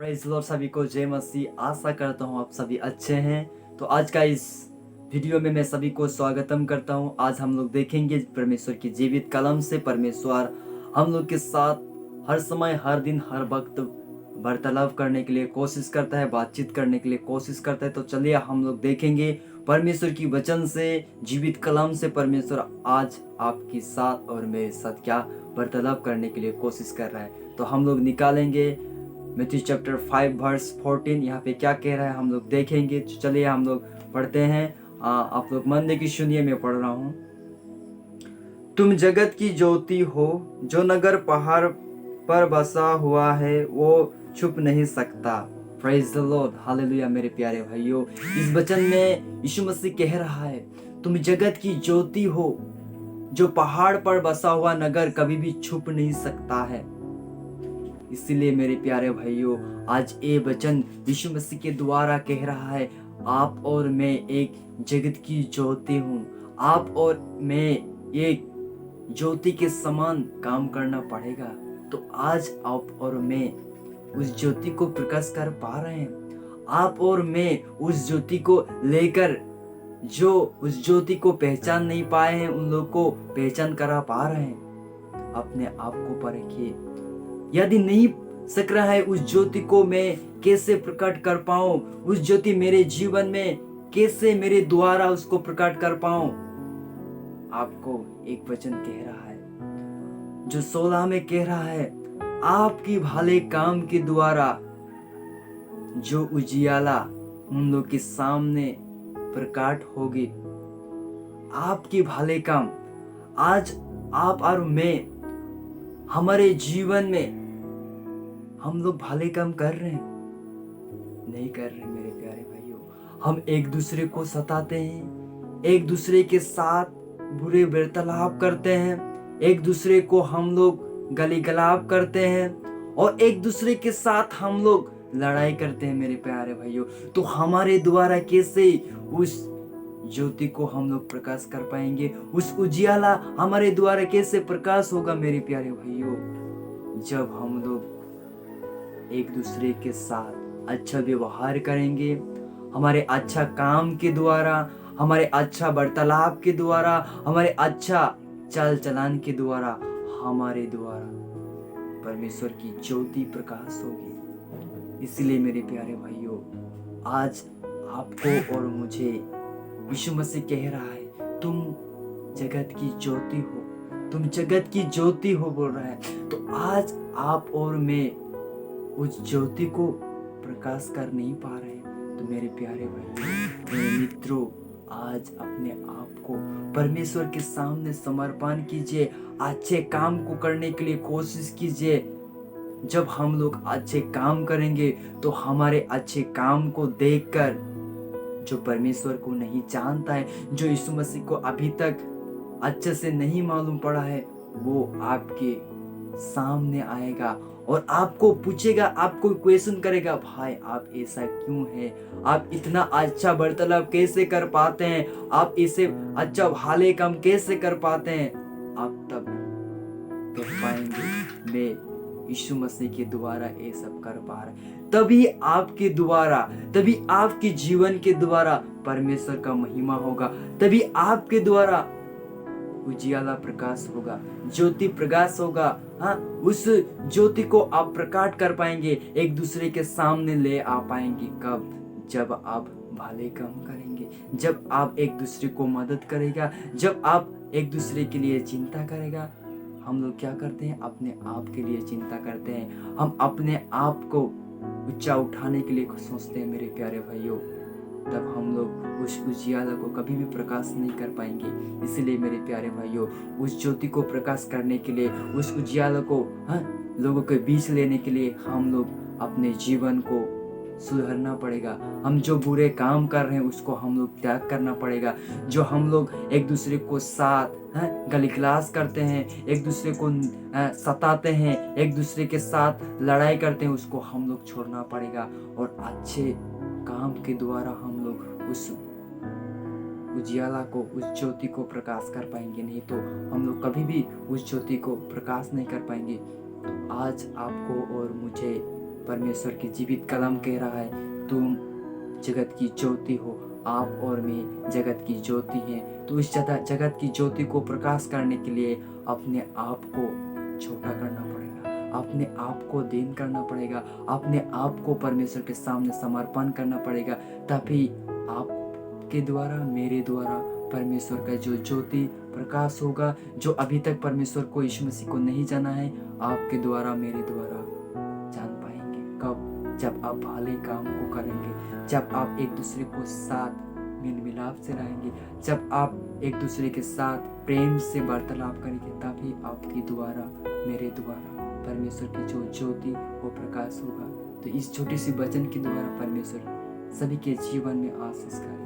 Praise Lord, सभी को जय मसीह। आशा करता हूँ आप सभी अच्छे हैं। तो आज का इस वीडियो में मैं सभी को स्वागतम करता हूँ। आज हम लोग देखेंगे परमेश्वर की जीवित कलम से परमेश्वर हम लोग के साथ हर समय, हर दिन, हर वक्त वार्तालाप करने के लिए कोशिश करता है, बातचीत करने के लिए कोशिश करता है। तो चलिए हम लोग देखेंगे परमेश्वर की वचन से, जीवित कलम से परमेश्वर आज आपके साथ और मेरे साथ क्या वार्तालाप करने के लिए कोशिश कर रहा है। तो हम लोग निकालेंगे मैथ्यू चैप्टर 5 वर्स 14। यहाँ पे क्या कह रहा है हम लोग देखेंगे। तो चलिए हम लोग पढ़ते हैं। आप लोग मन दे के सुनिए, मैं पढ़ रहा हूँ। तुम जगत की ज्योति हो, जो नगर पहाड़ पर बसा हुआ है वो छुप नहीं सकता। Praise the Lord, hallelujah. मेरे प्यारे भाइयों, इस वचन में यीशु मसीह कह रहा है तुम जगत की ज्योति हो, जो पहाड़ पर बसा हुआ नगर कभी भी छुप नहीं सकता है। इसलिए मेरे प्यारे भाइयों, आज ये वचन यीशु मसीह के द्वारा कह रहा है आप और मैं एक जगत की ज्योति हूँ। आप और मैं एक ज्योति के समान काम करना पड़ेगा। तो आज आप और मैं उस ज्योति को प्रकाश कर पा रहे हैं। आप और मैं उस ज्योति को लेकर जो उस ज्योति को पहचान नहीं पाए हैं उन लोगों को पहचान करा पा रहे हैं। अपने आप को परखिए। यदि नहीं सक रहा है उस ज्योति को मैं कैसे प्रकट कर पाऊं, उस ज्योति मेरे जीवन में कैसे मेरे द्वारा उसको प्रकट कर पाऊं। आपको एक वचन कह रहा है जो 16 में कह रहा है आपकी भले काम के द्वारा जो उजियाला उन लोग के सामने प्रकट होगी। आपकी भले काम आज आप और मैं हमारे जीवन में हम लोग भले काम कर रहे हैं, नहीं कर रहे मेरे प्यारे भाइयों। हम एक दूसरे को सताते हैं, एक दूसरे के साथ बुरे वार्तालाप करते हैं, एक दूसरे को हम लोग गली गलाप करते हैं और एक दूसरे के साथ हम लोग लड़ाई करते हैं मेरे प्यारे भाइयों। तो हमारे द्वारा कैसे उस ज्योति को हम लोग प्रकाश कर पाएंगे, उस उजियाला हमारे द्वारा कैसे प्रकाश होगा मेरे प्यारे भाइयों, जब हम लोग एक दूसरे के साथ अच्छा व्यवहार करेंगे। हमारे अच्छा काम के द्वारा, हमारे अच्छा वार्तालाप के द्वारा, हमारे अच्छा चाल चलन के द्वारा, हमारे द्वारा परमेश्वर की ज्योति प्रकाश होगी। इसलिए मेरे प्यारे भाइयों, आज आपको और मुझे यीशु मसीह कह रहा है तुम जगत की ज्योति हो, तुम जगत की ज्योति हो बोल रहा है। तो आज आप और मैं उस ज्योति को प्रकाश कर नहीं पा रहे हैं। तो मेरे प्यारे भाइयों, मेरे मित्रों, आज अपने आप को परमेश्वर के सामने समर्पण कीजिए। अच्छे काम को करने के लिए कोशिश कीजिए। जब हम लोग अच्छे काम करेंगे तो हमारे अच्छे काम को देखकर जो परमेश्वर को नहीं जानता है, जो यीशु मसीह को अभी तक अच्छे से नहीं मालूम पड़ा है, वो आपके सामने आएगा और आपको पूछेगा, आपको क्वेश्चन करेगा, भाई आप ऐसा क्यों है, आप इतना अच्छा वार्तालाप कैसे कर पाते हैं, आप इसे अच्छा भले काम कैसे कर पाते हैं। आप तब कह पाएंगे मैं यीशु मसीह के द्वारा ये सब कर पा रहा। तभी आपके द्वारा, तभी आपके जीवन के द्वारा परमेश्वर का महिमा होगा। तभी आपके द्वारा उजियाला प्रकाश होगा, ज्योति प्रकाश होगा। हाँ, उस ज्योति को आप प्रकट कर पाएंगे, एक दूसरे के सामने ले आ पाएंगे। कब? जब आप भले काम करेंगे, जब आप एक दूसरे को मदद करेगा, जब आप एक दूसरे के लिए चिंता करेगा। हम लोग क्या करते हैं? अपने आप के लिए चिंता करते हैं, हम अपने आप को ऊंचा उठाने के लिए सोचते हैं मेरे प्यारे भाइयों। तब हम लोग उस उजियाला को कभी भी प्रकाश नहीं कर पाएंगे। इसलिए मेरे प्यारे भाइयों, उस ज्योति को प्रकाश करने के लिए, उस उजियाला को लोगों के बीच लेने के लिए हम लोग अपने जीवन को सुधारना पड़ेगा। हम जो बुरे काम कर रहे हैं उसको हम लोग त्याग करना पड़ेगा। जो हम लोग एक दूसरे को साथ गली गलास करते हैं, एक दूसरे को सताते हैं, एक दूसरे के साथ लड़ाई करते हैं, उसको हम लोग छोड़ना पड़ेगा और अच्छे काम के द्वारा हम लोग उस उजियाला को, उस ज्योति को प्रकाश कर पाएंगे। नहीं तो हम लोग कभी भी उस ज्योति को प्रकाश नहीं कर पाएंगे। तो आज आपको और मुझे परमेश्वर की जीवित कलाम कह रहा है, तुम जगत की ज्योति हो, आप और मैं जगत की ज्योति हैं। तो इस जगत की ज्योति को प्रकाश करने के लिए अपने आप को छोटा करना पड़ेगा, अपने आप को देन करना पड़ेगा, अपने आप को परमेश्वर के सामने समर्पण करना पड़ेगा। तभी आपके द्वारा, मेरे द्वारा परमेश्वर का जो ज्योति प्रकाश होगा। जो अभी तक परमेश्वर को, यीशु मसीह को नहीं जाना है, आपके द्वारा, मेरे द्वारा जान पाएंगे। कब? जब आप भले काम को करेंगे, जब आप एक दूसरे को साथ मिल मिलाप से रहेंगे, जब आप एक दूसरे के साथ प्रेम से वार्तालाप करेंगे, तभी आपके द्वारा, मेरे द्वारा परमेश्वर की जो ज्योति वो प्रकाश होगा। तो इस छोटी सी वचन के द्वारा परमेश्वर सभी के जीवन में आशीष करे।